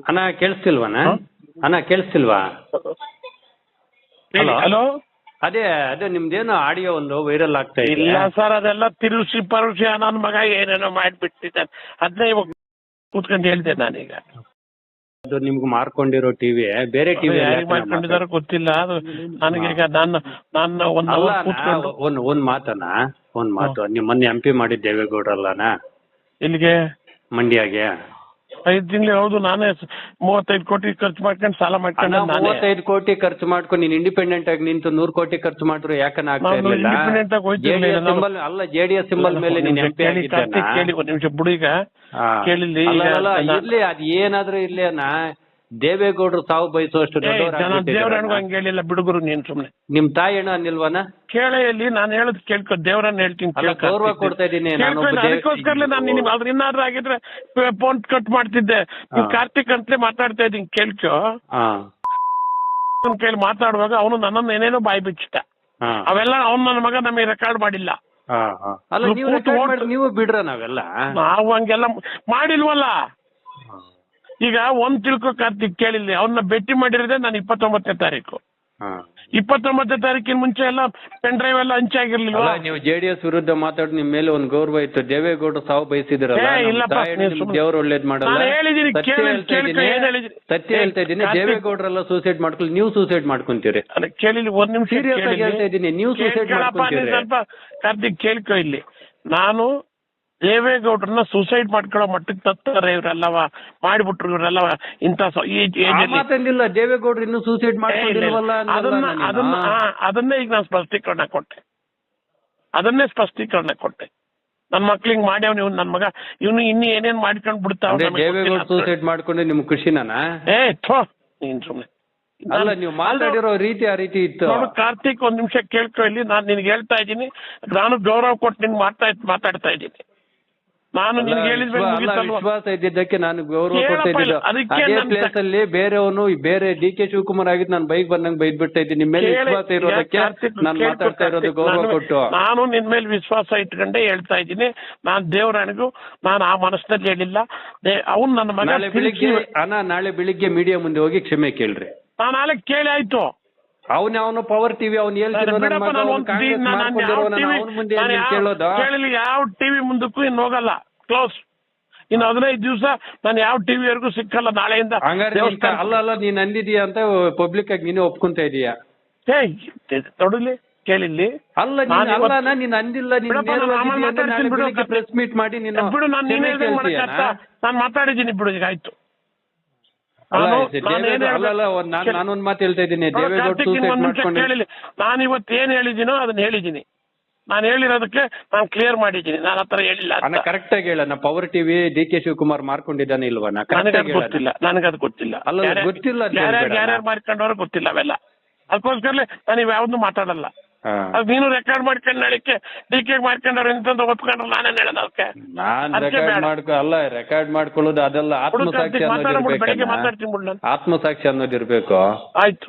ಅಣ್ಣ ಕೇಳಿಸ್ತಿಲ್ವಣ್ಣ? ಅಣ್ಣ ಕೇಳಿಸ್ತಿಲ್ವಾ? ಹಲೋ. ಅದೇ ಅದೇ ನಿಮ್ದೇನು ಆಡಿಯೋ ಒಂದು ವೈರಲ್ ಆಗ್ತಾ ಇದೆ. ಇಲ್ಲ ಸರ್, ಅದೆಲ್ಲ ತಿರುಸಿ ಪರುಸಿ ನನ್ನ ಮಗ ಏನೇನೋ ಮಾಡಿಬಿಟ್ಟಿದ್ದಾನೆ. ಅದನ್ನೇ ಇವಾಗ ಕೂತ್ಕೊಂಡು ಹೇಳ್ದೆ ನಾನೀಗ. ಅದು ನಿಮ್ಗೆ ಮಾರ್ಕೊಂಡಿರೋ ಟಿವಿ ಬೇರೆ ಟಿವಿ ಮಾಡ್ಕೊಂಡಿದಾರೋ ಗೊತ್ತಿಲ್ಲ. ಅದು ನನಗೀಗ ನಾನು ಒಂದ್ ಮಾತು ನೀವು ಮೊನ್ನೆ MP ಮಾಡಿದ್ ದೇವೇಗೌಡ್ರಲ್ಲಣ್ಣ ಇಲ್ಲಿಗೆ ಮಂಡ್ಯಗೆ 5 ತಿಂಗಳು. ಹೌದು, ನಾನೇ 35 ಕೋಟಿ ಖರ್ಚು ಮಾಡ್ಕೊಂಡು ಸಾಲ ಮಾಡ್ಕೊಂಡು 35 ಕೋಟಿ ಖರ್ಚು ಮಾಡ್ಕೊಂಡು ನೀನ್ ಇಂಡಿಪೆಂಡೆಂಟ್ ಆಗಿ ನಿಂತು 100 ಕೋಟಿ ಖರ್ಚು ಮಾಡಿದ್ರು ಯಾಕನ ಆಗ್ತಾ ಇರ್ಲಿಲ್ಲ? ಅಲ್ಲ JDS ಸಿಂಬಲ್ ಮೇಲೆ ನೀನ್ MP ಆಗಿದ್ದಾನ? ಕೇಳಿ ಒಂದ್ ನಿಮಿಷ ಬಿಡು. ಈಗ ಕೇಳಿಲ್ಲಿ ಇರ್ಲಿ, ಅದ್ ಏನಾದ್ರೂ ಇರ್ಲಿ ಅಣ್ಣ, ದೇವೇಗೌಡರು ಸಾವು ಬಯಸುವಷ್ಟು ದೇವರಣ್ಣ ಹಂಗೆ ಹೇಳಿಲ್ಲ ಬಿಡುಗರು. ನೀನ್ ಸುಮ್ನೆ ನಿಮ್ ತಾಯಿ ಅಣ್ಣ ಅನ್ನಿಲ್ವನ? ಕೇಳೇ ಇಲ್ಲಿ ನಾನು ಹೇಳದ್ ಕೇಳ್ಕೊ, ದೇವರನ್ನ ಹೇಳ್ತೀನಿ. ಗೌರವ ಕೊಡ್ತಾ ಇದ್ದೀನಿ. ಅದಕ್ಕೋಸ್ಕರಲೇ ನಾನು ನಿನ್ಗೆ ಅದ್ರ ಇನ್ನಾದ್ರೂ ಆಗಿದ್ರೆ ಫೋನ್ ಕಟ್ ಮಾಡ್ತಿದ್ದೆ. ಕಾರ್ತಿಕ್ ಅಂತಲೇ ಮಾತಾಡ್ತಾ ಇದ್ದೀನಿ, ಕೇಳ್ಕೊ. ಕೇಳಿ ಮಾತಾಡುವಾಗ ಅವನು ನನ್ನನ್ನು ಏನೇನೋ ಬಾಯಿ ಬಿಚ್ಚಿಟ. ಅವೆಲ್ಲ ಅವ್ನು ನನ್ನ ಮಗ ನಮಗೆ ರೆಕಾರ್ಡ್ ಮಾಡಿಲ್ಲ. ನೀವು ಬಿಡ್ರ ನಾವೆಲ್ಲ ನಾವು ಹಂಗೆಲ್ಲ ಮಾಡಿಲ್ವಲ್ಲ. ಈಗ ಒಂದ್ ತಿಳ್ಕೊ ಕಾರ್ತಿಕ್, ಕೇಳಿಲ್ಲ, ಅವನ್ನ ಭೇಟಿ ಮಾಡಿರೋದೇ ನಾನು 29ನೇ ತಾರೀಕು. 29ನೇ ತಾರೀಕಿನ ಮುಂಚೆ ಎಲ್ಲ ಪೆನ್ ಡ್ರೈವ್ ಎಲ್ಲ ಹಂಚಾಗಿರ್ಲಿಲ್ವಾ? ನೀವು JDS ವಿರುದ್ಧ ಮಾತಾಡಿ ನಿಮ್ ಮೇಲೆ ಒಂದ್ ಗೌರವ ಇತ್ತು. ದೇವೇಗೌಡರು ಸಾವು ಬಯಸಿದಿರಲ್ಲ, ದೇವ್ರು ಒಳ್ಳೇದ್ ಮಾಡಲ್ಲ. ಸತ್ಯ ಹೇಳ್ತಾ ಇದ್ದೀನಿ, ದೇವೇಗೌಡರೆಲ್ಲ ಸೂಸೈಡ್ ಮಾಡ್ಕೊಳ್ಳಿ, ನೀವು ಸೂಸೈಡ್ ಮಾಡ್ಕೊಂತೀರಿ. ಕೇಳಿಲ್ಲ, ಒಂದ್ ನಿಮಿಷ ಹೇಳ್ತಾ ಇದ್ದೀನಿ, ನೀವು ಸೂಸೈಡ್ ಮಾಡ್ಕೊಂತೀರಿ. ಸ್ವಲ್ಪ ಕಾರ್ತಿಕ್ ಕೇಳ್ಕೊ ಇಲ್ಲಿ. ನಾನು ದೇವೇಗೌಡ್ರನ್ನ ಸೂಸೈಡ್ ಮಾಡ್ಕೊಳ್ಳೋ ಮಟ್ಟಕ್ಕೆ ತತ್ತಾರೆ ಇವರೆಲ್ಲವ, ಮಾಡಿಬಿಟ್ರು ಇವರೆಲ್ಲವ. ಇಂಥ ಮಾತಂದಿಲ್ಲ, ದೇವೇಗೌಡರು ಇನ್ನೂ ಸೂಸೈಡ್ ಮಾಡ್ಕೊಂಡಿಲ್ವಲ್ಲ. ಅದನ್ನೇ ಈಗ ನಾನು ಸ್ಪಷ್ಟೀಕರಣ ಕೊಟ್ಟೆ. ನನ್ನ ಮಕ್ಳಿಗೆ ಮಾಡ್ಯಾವ ನೀವು, ನನ್ನ ಮಗ ಇವನು ಇನ್ನು ಏನೇನ್ ಮಾಡ್ಕೊಂಡ್ ಬಿಡ್ತಾವ. ದೇವೇಗೌಡ ಸೂಸೈಡ್ ಮಾಡ್ಕೊಂಡ್ರೆ ನಿಮ್ ಖುಷಿನ? ನೀನ್ ಸುಮ್ನೆ ಅಲ್ಲ, ನೀವು ಮಾತಾಡಿರೋ ರೀತಿ ಆ ರೀತಿ ಇತ್ತು. ಕಾರ್ತಿಕ್, ಒಂದ್ ನಿಮಿಷ ಕೇಳ್ಕೊ ಇಲ್ಲಿ. ನಾನು ನಿನ್ಗೆ ಹೇಳ್ತಾ ಇದ್ದೀನಿ, ನಾನು ಗೌರವ ಕೊಟ್ಟು ನಿನ್ಗೆ ಮಾತಾಡ್ತಾ ಇದ್ದೀನಿ. ನಾನು ನಿನ್ಗೆ ಹೇಳಿದ್ರೆ ವಿಶ್ವಾಸ ಇದ್ದಿದ್ದಕ್ಕೆ ನಾನು ಗೌರವ ಕೊಡ್ತಾ ಇದ್ದಿದ್ದು. ಅದೇ ಪ್ಲೇಸ್ ಅಲ್ಲಿ ಬೇರೆಯವನು ಬೇರೆ DK ಶಿವಕುಮಾರ್ ಆಗಿದ್ದು ನಾನು ಬೈಕ್ ಬಂದಂಗೆ ಬೈದ್ ಬಿಡ್ತಾ ಇದ್ದೀನಿ. ನಿಮ್ಮ ಮೇಲೆ ವಿಶ್ವಾಸ ಇರೋದಕ್ಕೆ ನಾನು ಮಾತಾಡ್ತಾ ಇರೋದು ಗೌರವ ಕೊಟ್ಟು. ನಾನು ನಿನ್ ಮೇಲೆ ವಿಶ್ವಾಸ ಇಟ್ಕೊಂಡೆ ಹೇಳ್ತಾ ಇದ್ದೀನಿ. ನಾನು ದೇವರಾಣಿಗೂ ನಾನು ಆ ಮನಸ್ಸಿನಲ್ಲಿ ಹೇಳಿಲ್ಲ. ಅವ್ನು ನನ್ನ ಮಗ. ನಾಳೆ ಬೆಳಿಗ್ಗೆ ಮೀಡಿಯಾ ಮುಂದೆ ಹೋಗಿ ಕ್ಷಮೆ ಕೇಳ್ರಿ. ನಾನು ನಾಳೆ ಕೇಳಿ ಆಯ್ತು. ಅವನು ಪವರ್ ಟಿವಿ ಅವ್ನು ಕೇಳಲಿ, ಯಾವ ಟಿವಿ ಮುಂದಕ್ಕೂ ಇನ್ನು ಹೋಗಲ್ಲ, ಕ್ಲೋಸ್. ಇನ್ನು 15 ದಿವಸ ನಾನು ಯಾವ ಟಿವಿವರೆಗೂ ಸಿಕ್ಕಲ್ಲ ನಾಳೆಯಿಂದ. ಅಲ್ಲ ನೀನ್ ಅಂದಿದೀಯ ಅಂತ ಪಬ್ಲಿಕ್ ಆಗಿ ನೀನು ಒಪ್ಕೊಂತ ಇದೀಯ. ತೊಡಲಿ ಕೇಳಿಲ್ಲಿ. ಅಲ್ಲ ನೀನ್ ಅಂದಿಲ್ಲ, ಪ್ರೆಸ್ ಮೀಟ್ ಮಾಡಿ ನೀನು ಬಿಡು. ನಾನು ಮಾತಾಡಿದ್ದೀನಿ ಬಿಡು. ಈಗ ಆಯ್ತು. ನಾನೊಂದ್ ಮಾತು ಹೇಳ್ತಾ ಇದ್ದೀನಿ, ದೇವೇಗೌಡ ನಾನು ಇವತ್ತು ಏನ್ ಹೇಳಿದ್ದೀನೋ ಅದನ್ನ ಹೇಳಿದ್ದೀನಿ. ನಾನು ಹೇಳಿರೋದಕ್ಕೆ ನಾನು ಕ್ಲಿಯರ್ ಮಾಡಿದ್ದೀನಿ. ನಾನು ಆತರ ಹೇಳಿಲ್ಲ. ಕರೆಕ್ಟ್ ಆಗಿ ಹೇಳ. ಪವರ್ ಟಿವಿ DK ಶಿವಕುಮಾರ್ ಮಾರ್ಕೊಂಡಿದ್ದಾನೆ ಇಲ್ವಾ? ಗೊತ್ತಿಲ್ಲ, ನನಗದು ಗೊತ್ತಿಲ್ಲ. ಗೊತ್ತಿಲ್ಲ, ಯಾರ್ಯಾರು ಮಾರ್ಕೊಂಡವ್ರು ಗೊತ್ತಿಲ್ಲ ಅವೆಲ್ಲ. ಅದಕ್ಕೋಸ್ಕರಲೇ ನಾನು ಇವ್ ಯಾವ್ದು ಮಾತಾಡಲ್ಲ. ಅದು ನೀನು ರೆಕಾರ್ಡ್ ಮಾಡ್ಕೊಂಡು ನಳಿಕೆ DK ಮಾಡ್ಕೊಂಡವ್ರು ಎಂತಂತ ಒಪ್ಕೊಂಡ್ರೆ ನಾನೇನ್ ಹೇಳೋದು ಅದಕ್ಕೆ? ರೆಕಾರ್ಡ್ ಮಾಡ್ಕೊಳ್ಳೋದು ಅದೆಲ್ಲ ಆತ್ಮಸಾಕ್ಷಿ ಅನ್ನೋದಿರ್ಬೇಕು. ಬೆಳಗ್ಗೆ ಮಾತಾಡ್ತೀನಿ. ಆತ್ಮಸಾಕ್ಷಿ ಅನ್ನೋದಿರ್ಬೇಕು. ಆಯ್ತು.